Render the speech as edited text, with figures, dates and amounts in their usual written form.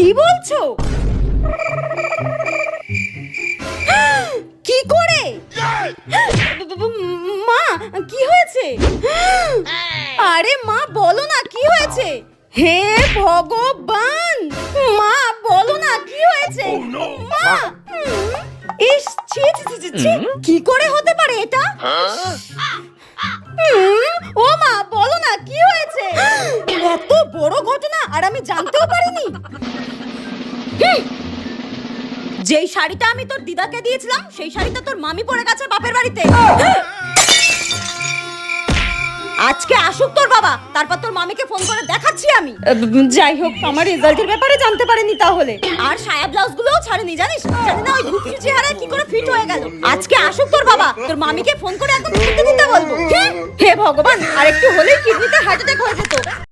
কি বলছো? কি করে? মা কি হয়েছে? আরে মা বলো না কি হয়েছে? হে ভগবান, মা বলো না কি হয়েছে? মা ইস, ছি ছি ছি ছি, কি করে হতে পারে এটা? ও মা বলো না কি হয়েছে? এত বড় ঘটনা আর আমি জানতেও পারিনি। যেই শাড়িটা আমি তোর দিদাকে দিয়েছিলাম সেই শাড়িটা তোর মামি পরে গেছে বাপের বাড়িতে। আজকে আসুক তোর বাবা, তারপর তোর মামিকে ফোন করে দেখাচ্ছি আমি। যাই হোক, আমার রেজাল্টের ব্যাপারে জানতে পারেনি তাহলে। আর সায়া ব্লাউজ গুলোও ছাড়েনি জানিস, জানি না ওই রূপসী চেহারায় কি করে ফিট হয়ে গেল। আজকে আসুক তোর বাবা, তোর মামিকে ফোন করে একদম ছুটি দিতে বলবো। হে ভগবান, আর একটু হলেই কিডনিতে হার্ট অ্যাটাক হয়ে যেত।